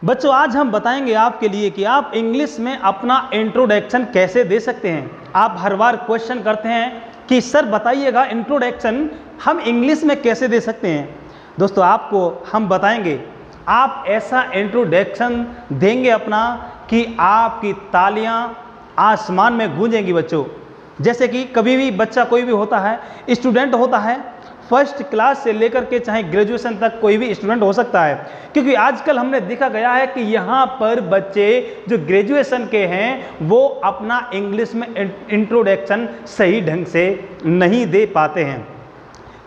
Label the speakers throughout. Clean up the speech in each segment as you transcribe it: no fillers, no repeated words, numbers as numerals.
Speaker 1: बच्चों आज हम बताएंगे आपके लिए कि आप इंग्लिश में अपना इंट्रोडक्शन कैसे दे सकते हैं। आप हर बार क्वेश्चन करते हैं कि सर बताइएगा इंट्रोडक्शन हम इंग्लिश में कैसे दे सकते हैं। दोस्तों आपको हम बताएंगे, आप ऐसा इंट्रोडक्शन देंगे अपना कि आपकी तालियां आसमान में गूंजेंगी। बच्चों जैसे कि कभी भी बच्चा कोई भी होता है, स्टूडेंट होता है, फर्स्ट क्लास से लेकर के चाहे ग्रेजुएशन तक कोई भी स्टूडेंट हो सकता है, क्योंकि आजकल हमने देखा गया है कि यहाँ पर बच्चे जो ग्रेजुएशन के हैं वो अपना इंग्लिश में इंट्रोडक्शन सही ढंग से नहीं दे पाते हैं।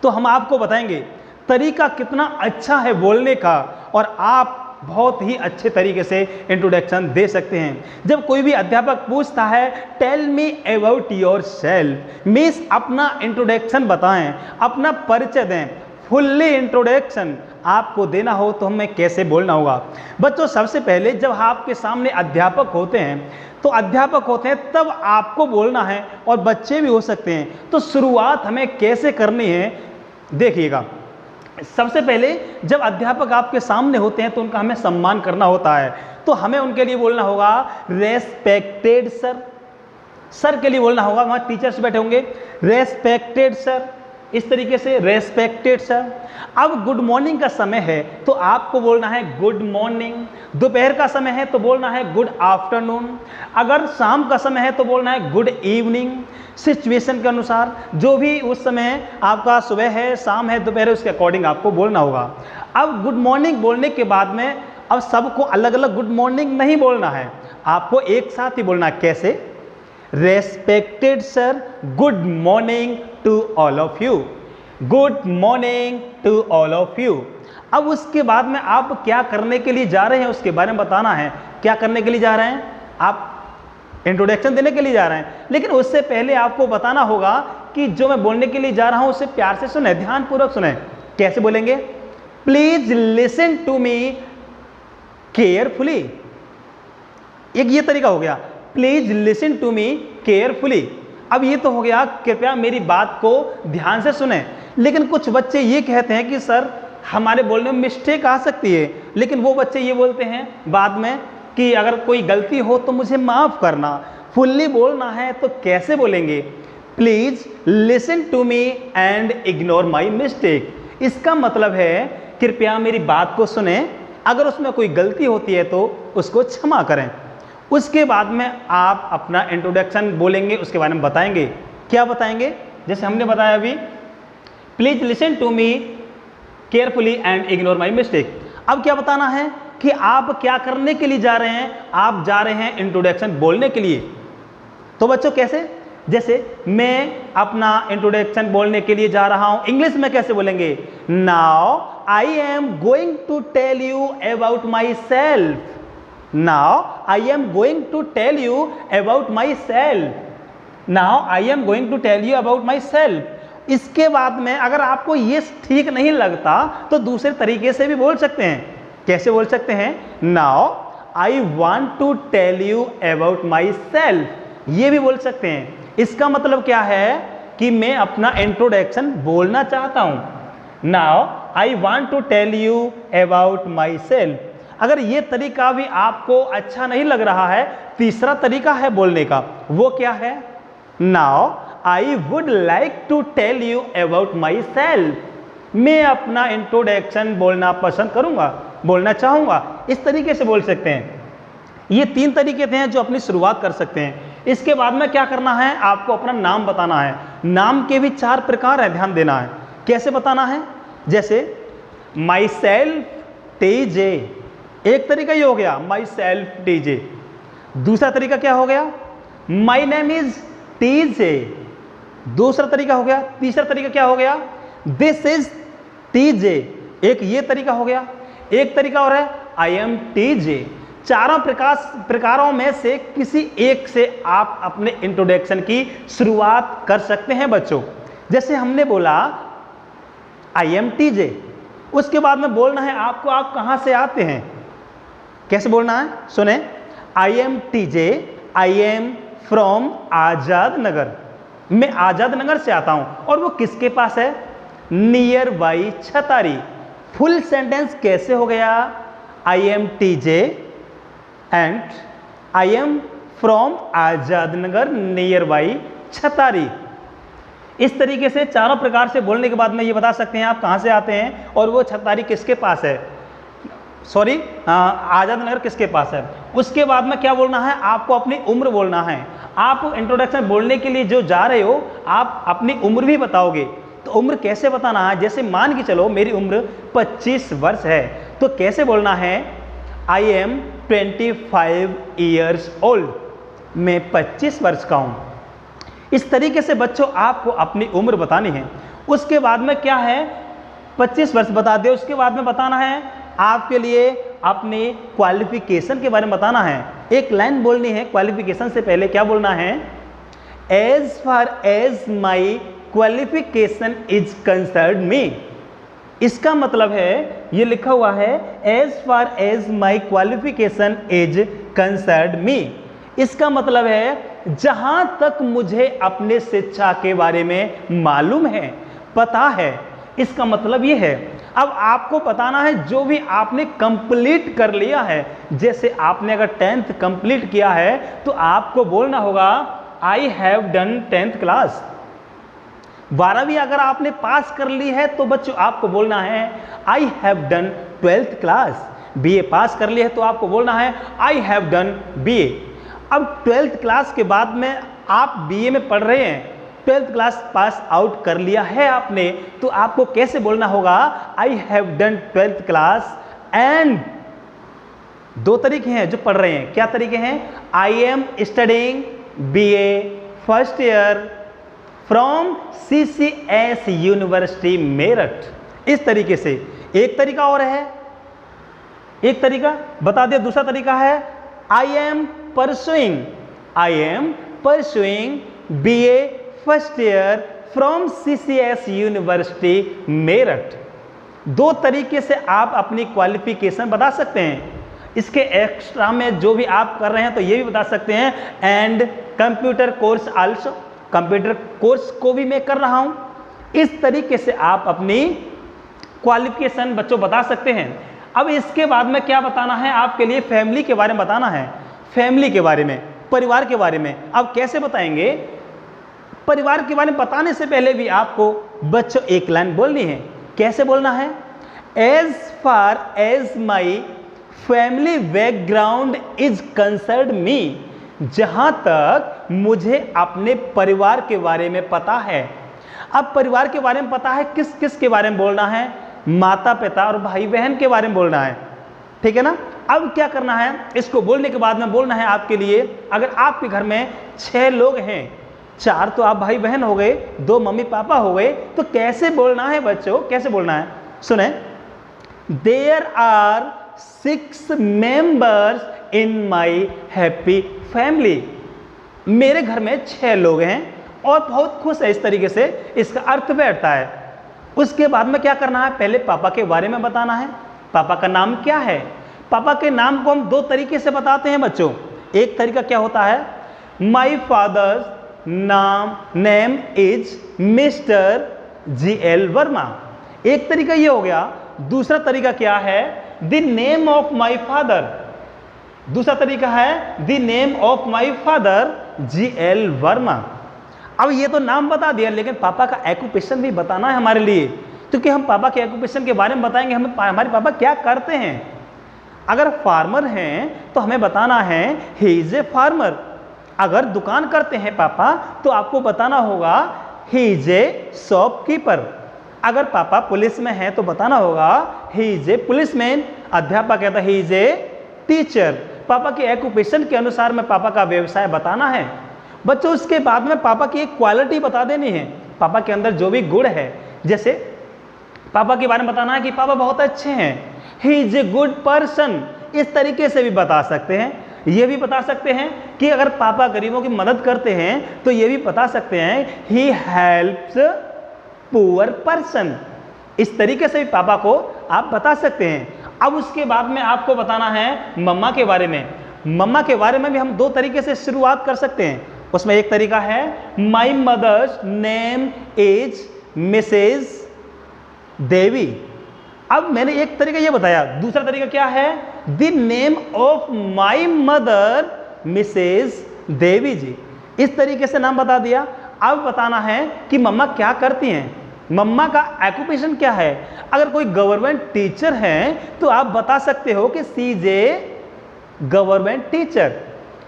Speaker 1: तो हम आपको बताएंगे तरीका कितना अच्छा है बोलने का और आप बहुत ही अच्छे तरीके से इंट्रोडक्शन दे सकते हैं। जब कोई भी अध्यापक पूछता है tell me about yourself, means अपना इंट्रोडक्शन बताएं, अपना परिचय दें, फुल्ली इंट्रोडक्शन आपको देना हो तो हमें कैसे बोलना होगा। बच्चों सबसे पहले जब आपके सामने अध्यापक होते हैं तो अध्यापक होते हैं तब आपको बोलना है और बच्चे भी हो सकते हैं। तो शुरुआत हमें कैसे करनी है देखिएगा। सबसे पहले जब अध्यापक आपके सामने होते हैं तो उनका हमें सम्मान करना होता है, तो हमें उनके लिए बोलना होगा रेस्पेक्टेड सर। सर के लिए बोलना होगा, वहाँ टीचर्स बैठे होंगे, रेस्पेक्टेड सर, इस तरीके से रेस्पेक्टेड सर। अब गुड मॉर्निंग का समय है तो आपको बोलना है गुड मॉर्निंग, दोपहर का समय है तो बोलना है गुड आफ्टरनून, अगर शाम का समय है तो बोलना है गुड इवनिंग। सिचुएशन के अनुसार जो भी उस समय आपका सुबह है, शाम है, दोपहर है, उसके अकॉर्डिंग आपको बोलना होगा। अब गुड मॉर्निंग बोलने के बाद में अब सबको अलग अलग गुड मॉर्निंग नहीं बोलना है, आपको एक साथ ही बोलना है। कैसे? Respected sir, good morning to all of you, good morning to all of you. अब उसके बाद में आप क्या करने के लिए जा रहे हैं उसके बारे में बताना है। क्या करने के लिए जा रहे हैं? आप इंट्रोडक्शन देने के लिए जा रहे हैं, लेकिन उससे पहले आपको बताना होगा कि जो मैं बोलने के लिए जा रहा हूं उसे प्यार से सुने, ध्यानपूर्वक सुने। कैसे बोलेंगे? Please listen to me carefully. एक ये तरीका हो गया, please listen to me carefully. अब ये तो हो गया कृपया मेरी बात को ध्यान से सुने। लेकिन कुछ बच्चे ये कहते हैं कि सर हमारे बोलने में मिस्टेक आ सकती है, लेकिन वो बच्चे ये बोलते हैं बाद में कि अगर कोई गलती हो तो मुझे माफ़ करना। फुल्ली बोलना है तो कैसे बोलेंगे? Please listen to me and ignore my mistake. इसका मतलब है कृपया मेरी बात को सुने, अगर उसमें कोई गलती होती है तो उसको क्षमा करें। उसके बाद में आप अपना इंट्रोडक्शन बोलेंगे, उसके बारे में बताएंगे। क्या बताएंगे? जैसे हमने बताया अभी, please listen to me carefully and ignore my mistake. अब क्या बताना है कि आप क्या करने के लिए जा रहे हैं? आप जा रहे हैं इंट्रोडक्शन बोलने के लिए। तो बच्चों कैसे? जैसे मैं अपना इंट्रोडक्शन बोलने के लिए जा रहा हूं, इंग्लिश में कैसे बोलेंगे? Now I am going to tell you about myself. Now I am going to tell you about myself. Now I am going to tell you about myself. इसके बाद में अगर आपको ये ठीक नहीं लगता तो दूसरे तरीके से भी बोल सकते हैं। कैसे बोल सकते हैं? Now I want to tell you about myself, ये भी बोल सकते हैं। इसका मतलब क्या है कि मैं अपना इंट्रोडक्शन बोलना चाहता हूं। Now I want to tell you about myself. अगर ये तरीका भी आपको अच्छा नहीं लग रहा है, तीसरा तरीका है बोलने का, वो क्या है? Now I would like to tell you about myself. मैं अपना इंट्रोडक्शन बोलना पसंद करूंगा, बोलना चाहूंगा। इस तरीके से बोल सकते हैं। ये तीन तरीके थे जो अपनी शुरुआत कर सकते हैं। इसके बाद में क्या करना है? आपको अपना नाम बताना है। नाम के भी 4 प्रकार है, ध्यान देना है। कैसे बताना है? जैसे माई सेल्फ टीजे, एक तरीका ये हो गया, माई सेल्फ टीजे। दूसरा तरीका क्या हो गया? माई नेम इज टीजे, दूसरा तरीका हो गया। तीसरा तरीका क्या हो गया? दिस इज टीजे, एक ये तरीका हो गया। एक तरीका और है आई एम टीजे। चारों प्रकारों में से किसी एक से आप अपने इंट्रोडक्शन की शुरुआत कर सकते हैं बच्चों। जैसे हमने बोला आई एम टीजे, उसके बाद में बोलना है आपको आप कहां से आते हैं। कैसे बोलना है? सुने, I am TJ, I am from Azad Nagar, मैं आजाद नगर से आता हूं। और वो किसके पास है? Near by Chhatari. Full sentence कैसे हो गया? I am TJ and I am from Azad Nagar near by Chhatari. इस तरीके से चारों प्रकार से बोलने के बाद में ये बता सकते हैं आप कहाँ से आते हैं और वो छतारी किसके पास है, सॉरी आजाद नगर किसके पास है। उसके बाद में क्या बोलना है, आपको अपनी उम्र बोलना है। आप इंट्रोडक्शन बोलने के लिए जो जा रहे हो आप अपनी उम्र भी बताओगे। तो उम्र कैसे बताना है, जैसे मान के चलो मेरी उम्र 25 वर्ष है, तो कैसे बोलना है, आई एम 25 ईयर्स ओल्ड, मैं 25 वर्ष का हूँ। इस तरीके से बच्चों आपको अपनी उम्र बतानी है। उसके बाद में क्या है, 25 वर्ष बता दे, उसके बाद में बताना है आपके लिए अपने क्वालिफिकेशन के बारे में बताना है। एक लाइन बोलनी है क्वालिफिकेशन से पहले, क्या बोलना है, as far as my qualification is concern me. इसका मतलब है, ये लिखा हुआ है as far as my qualification is concern me. इसका मतलब है जहां तक मुझे अपने शिक्षा के बारे में मालूम है, पता है, इसका मतलब ये है। अब आपको बताना है जो भी आपने कंप्लीट कर लिया है। जैसे आपने अगर 10th कंप्लीट किया है तो आपको बोलना होगा आई हैव डन 10th क्लास। 12वीं अगर आपने पास कर ली है तो बच्चों आपको बोलना है I have done 12th class. BA pass कर लिया है तो आपको बोलना है आई हैव डन बीए। अब 12th क्लास के बाद में आप बीए में पढ़ रहे हैं, 12th क्लास पास आउट कर लिया है आपने, तो आपको कैसे बोलना होगा, आई have done 12th class and, दो तरीके हैं जो पढ़ रहे हैं, क्या तरीके हैं, I am studying BA first year from CCS university Meerut. इस तरीके से एक तरीका और है, एक तरीका बता दिया। दूसरा तरीका है I am pursuing BA first year from CCS university Meerut. दो तरीके से आप अपनी क्वालिफिकेशन बता सकते हैं। इसके एक्स्ट्रा में जो भी आप कर रहे हैं तो ये भी बता सकते हैं, and computer course also, computer course को भी मैं कर रहा हूं। इस तरीके से आप अपनी क्वालिफिकेशन बच्चों बता सकते हैं। अब इसके बाद में क्या बताना है आपके लिए, फैमिली के बारे में बताना है, फैमिली के बारे में, परिवार के बारे में। अब कैसे बताएंगे, परिवार के बारे में बताने से पहले भी आपको बच्चों एक लाइन बोलनी है। कैसे बोलना है, as far as my family background is concern me. जहां तक मुझे अपने परिवार के बारे में पता है। अब परिवार के बारे में पता है, किस किस के बारे में बोलना है, माता पिता और भाई बहन के बारे में बोलना है, ठीक है ना। अब क्या करना है, इसको बोलने के बाद में बोलना है आपके लिए, अगर आपके घर में 6 लोग हैं, 4 तो आप भाई बहन हो गए, 2 मम्मी पापा हो गए, तो कैसे बोलना है बच्चों, कैसे बोलना है, सुने, there are 6 members in my happy family. मेरे घर में 6 लोग हैं और बहुत खुश है, इस तरीके से इसका अर्थ बैठता है। उसके बाद में क्या करना है, पहले पापा के बारे में बताना है, पापा का नाम क्या है। पापा के नाम को हम 2 तरीके से बताते हैं बच्चों। एक तरीका क्या होता है, my father's name is mister GL Verma, एक तरीका ये हो गया। दूसरा तरीका क्या है, the name of my father, दूसरा तरीका है the name of my father GL Verma. अब ये तो नाम बता दिया, लेकिन पापा का ऑक्यूपेशन भी बताना है हमारे लिए, क्योंकि हम पापा के ऑक्यूपेशन के बारे में बताएंगे, हमें हमारे पापा क्या करते हैं। अगर फार्मर हैं तो हमें बताना है ही इज ए फार्मर। अगर दुकान करते हैं पापा तो आपको बताना होगा ही इज ए शॉपकीपर। अगर पापा पुलिस में हैं तो बताना होगा ही इज ए पुलिसमैन। अध्यापक है तो ही इज ए टीचर। पापा के ऑक्यूपेशन के अनुसार में पापा का व्यवसाय बताना है बच्चों। उसके बाद में पापा की एक क्वालिटी बता देनी है, पापा के अंदर जो भी गुण है। जैसे पापा के बारे में बताना है कि पापा बहुत अच्छे हैं, he is a good person. इस तरीके से भी बता सकते हैं। ये भी बता सकते हैं कि अगर पापा गरीबों की मदद करते हैं तो ये भी बता सकते हैं ही हेल्प्स पुअर पर्सन। इस तरीके से भी पापा को आप बता सकते हैं। अब उसके बाद में आपको बताना है मम्मा के बारे में। मम्मा के बारे में भी हम 2 तरीके से शुरुआत कर सकते हैं। उसमें एक तरीका है my mother's name is Mrs Devi. अब मैंने एक तरीका ये बताया, दूसरा तरीका क्या है, the name of my mother Mrs Devi ji. इस तरीके से नाम बता दिया। अब बताना है कि मम्मा क्या करती हैं, मम्मा का ऑक्यूपेशन क्या है। अगर कोई गवर्नमेंट टीचर है तो आप बता सकते हो कि सी इज ए गवर्नमेंट टीचर,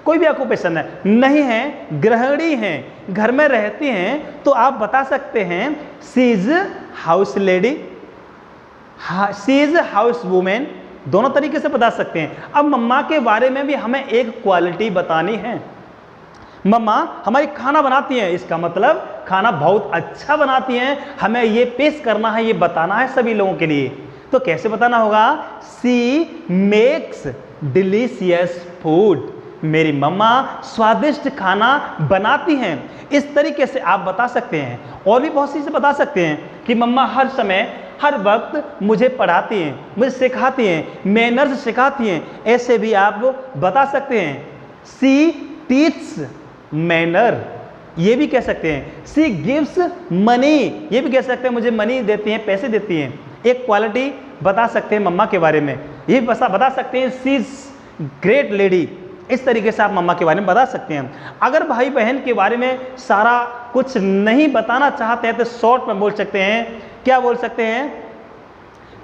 Speaker 1: कोई भी ऑक्यूपेशन है। नहीं है, गृहिणी हैं, घर में रहती हैं, तो आप बता सकते हैं she is house lady, she is house women, दोनों तरीके से बता सकते हैं। अब मम्मा के बारे में भी हमें एक क्वालिटी बतानी है। मम्मा हमारी खाना बनाती हैं, इसका मतलब खाना बहुत अच्छा बनाती हैं, हमें ये पेश करना है, ये बताना है सभी लोगों के लिए। तो कैसे बताना होगा, सी मेक्स डिलीशियस फूड, मेरी मम्मा स्वादिष्ट खाना बनाती हैं। इस तरीके से आप बता सकते हैं। और भी बहुत चीज़ें बता सकते हैं कि मम्मा हर समय हर वक्त मुझे पढ़ाती हैं, मुझे सिखाती हैं, मैनर्स सिखाती हैं, ऐसे भी आप बता सकते हैं। सी टीच मैनर, ये भी कह सकते हैं। सी गिव्स मनी, ये भी कह सकते हैं मुझे मनी देती हैं, पैसे देती हैं। एक क्वालिटी बता सकते हैं मम्मा के बारे में, ये बता सकते हैं सी इज ग्रेट लेडी। इस तरीके से आप मम्मा के बारे में बता सकते हैं। अगर भाई बहन के बारे में सारा कुछ नहीं बताना चाहते हैं तो शॉर्ट में बोल सकते हैं, क्या बोल सकते हैं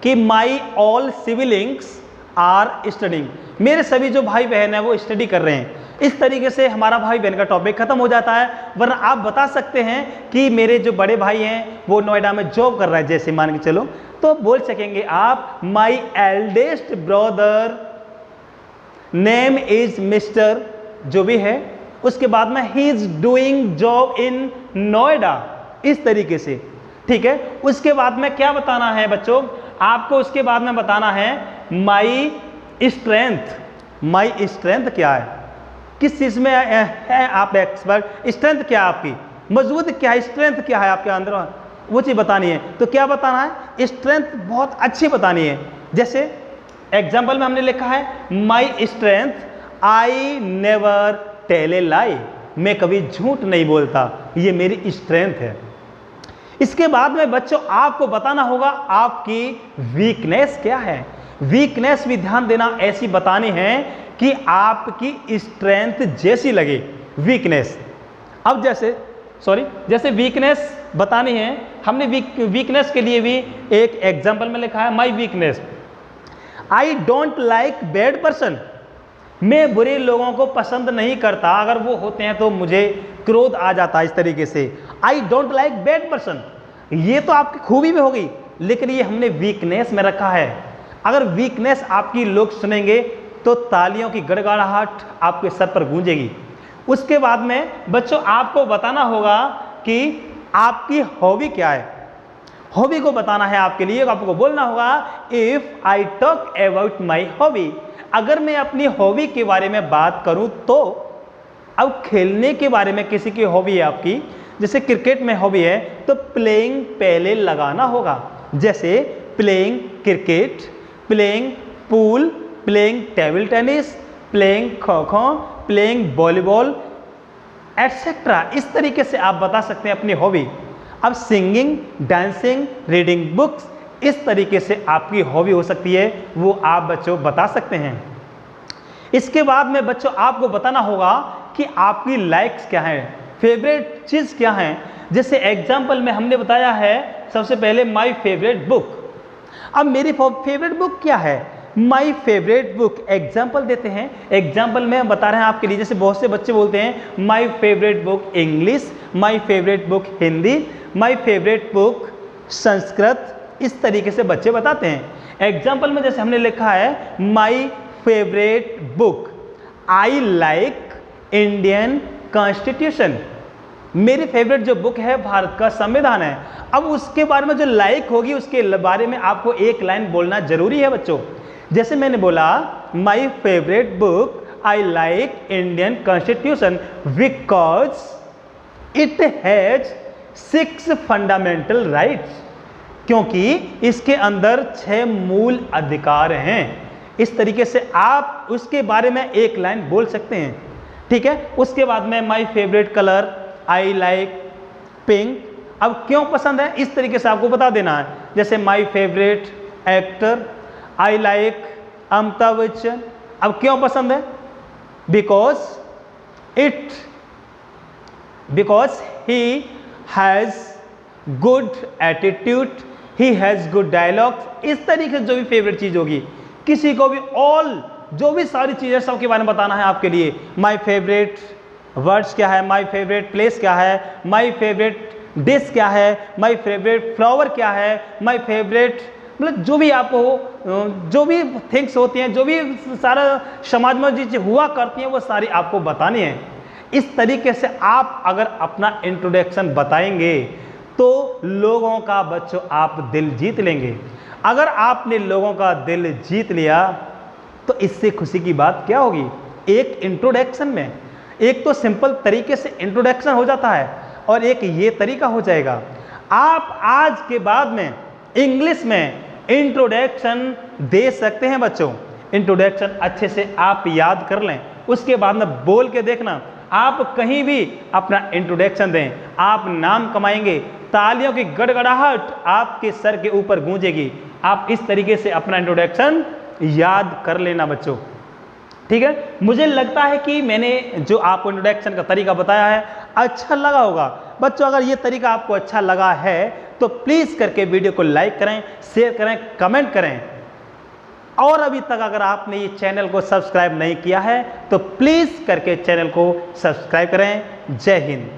Speaker 1: कि my all siblings are studying, मेरे सभी जो भाई बहन हैं वो स्टडी कर रहे हैं। इस तरीके से हमारा भाई बहन का टॉपिक खत्म हो जाता है। वरना आप बता सकते हैं कि मेरे जो बड़े भाई हैं वो नोएडा में जॉब कर रहा है, जैसे मान के चलो, तो बोल सकेंगे आप my eldest brother name is mister, जो भी है, उसके बाद में he is doing job in Noida, इस तरीके से। ठीक है, उसके बाद में क्या बताना है बच्चों, आपको उसके बाद में बताना है माई स्ट्रेंथ। माई स्ट्रेंथ क्या है, किस चीज में है आप एक्सपर्ट, स्ट्रेंथ क्या है आपकी, मजबूत क्या है, स्ट्रेंथ क्या है आपके अंदर, वो चीज बतानी है। तो क्या बताना है, स्ट्रेंथ बहुत अच्छी बतानी है। जैसे एग्जाम्पल में हमने लिखा है my strength I never tell a lie, मैं कभी झूठ नहीं बोलता, ये मेरी स्ट्रेंथ है। इसके बाद में बच्चों आपको बताना होगा आपकी वीकनेस क्या है। वीकनेस भी ध्यान देना, ऐसी बतानी है कि आपकी स्ट्रेंथ जैसी लगे वीकनेस। अब जैसे वीकनेस बतानी है, हमने वीकनेस के लिए भी एक एग्जाम्पल में लिखा है my weakness I don't like bad person, मैं बुरे लोगों को पसंद नहीं करता, अगर वो होते हैं तो मुझे क्रोध आ जाता है। इस तरीके से I don't like bad person, ये तो आपकी खूबी में होगी, लेकिन ये हमने वीकनेस में रखा है। अगर वीकनेस आपकी लोग सुनेंगे तो तालियों की गड़गड़ाहट आपके सर पर गूंजेगी। उसके बाद में बच्चों आपको बताना होगा कि आपकी हॉबी क्या है। हॉबी को बताना है आपके लिए, आपको बोलना होगा if I talk about my hobby, अगर मैं अपनी हॉबी के बारे में बात करूं तो। अब खेलने के बारे में किसी की हॉबी है आपकी, जैसे क्रिकेट में हॉबी है तो प्लेइंग पहले लगाना होगा। जैसे playing cricket, playing pool, playing table tennis, playing kho kho, playing volleyball etcetera. इस तरीके से आप बता सकते हैं अपनी हॉबी। अब सिंगिंग, डांसिंग, रीडिंग बुक्स, इस तरीके से आपकी हॉबी हो सकती है, वो आप बच्चों बता सकते हैं। इसके बाद में बच्चों आपको बताना होगा कि आपकी लाइक्स क्या हैं, फेवरेट चीज़ क्या हैं। जैसे एग्जाम्पल में हमने बताया है सबसे पहले माई फेवरेट बुक। अब मेरी फेवरेट बुक क्या है, माई फेवरेट बुक एग्जाम्पल देते हैं। एग्जाम्पल में हम बता रहे हैं आपके लिए, जैसे बहुत से बच्चे बोलते हैं my favourite book English, my favourite book Hindi, my favourite book Sanskrit, इस तरीके से बच्चे बताते हैं। एग्जाम्पल में जैसे हमने लिखा है my favourite book I like Indian constitution, मेरी फेवरेट जो बुक है भारत का संविधान है। अब उसके बारे में जो लाइक होगी उसके बारे में आपको एक लाइन बोलना जरूरी है बच्चों। जैसे मैंने बोला my favourite book I like Indian constitution because it has 6 fundamental rights, क्योंकि इसके अंदर 6 मूल अधिकार हैं। इस तरीके से आप उसके बारे में एक लाइन बोल सकते हैं। ठीक है, उसके बाद में my favourite colour I like pink, अब क्यों पसंद है इस तरीके से आपको बता देना है। जैसे my favourite actor I like Amitabh Bachchan. अब क्यों पसंद है? Because he has good attitude, he has good dialogue. इस तरीके से जो भी फेवरेट चीज़ होगी, किसी को भी ऑल जो भी सारी चीज़ें सबके बारे में बताना है आपके लिए। माय फेवरेट वर्ड्स क्या है, माय फेवरेट प्लेस क्या है, माय फेवरेट डिश क्या है, माय फेवरेट फ्लावर क्या है, माय फेवरेट, मतलब जो भी आपको जो भी थिंग्स होती हैं, जो भी सारा समाज में जो चीज़ हुआ करती हैं, वो सारी आपको बतानी है। इस तरीके से आप अगर अपना इंट्रोडक्शन बताएंगे तो लोगों का बच्चों आप दिल जीत लेंगे। अगर आपने लोगों का दिल जीत लिया तो इससे खुशी की बात क्या होगी? एक इंट्रोडक्शन में एक तो सिंपल तरीके से इंट्रोडक्शन हो जाता है और एक ये तरीका हो जाएगा। आप आज के बाद में इंग्लिश में इंट्रोडक्शन दे सकते हैं बच्चों। इंट्रोडक्शन अच्छे से आप याद कर लें, उसके बाद में बोल के देखना। आप कहीं भी अपना इंट्रोडक्शन दें, आप नाम कमाएंगे, तालियों की गड़गड़ाहट आपके सर के ऊपर गूंजेगी। आप इस तरीके से अपना इंट्रोडक्शन याद कर लेना बच्चों, ठीक है। मुझे लगता है कि मैंने जो आपको इंट्रोडक्शन का तरीका बताया है अच्छा लगा होगा बच्चों। अगर ये तरीका आपको अच्छा लगा है तो प्लीज़ करके वीडियो को लाइक करें, शेयर करें, कमेंट करें। और अभी तक अगर आपने ये चैनल को सब्सक्राइब नहीं किया है तो प्लीज़ करके चैनल को सब्सक्राइब करें। जय हिंद।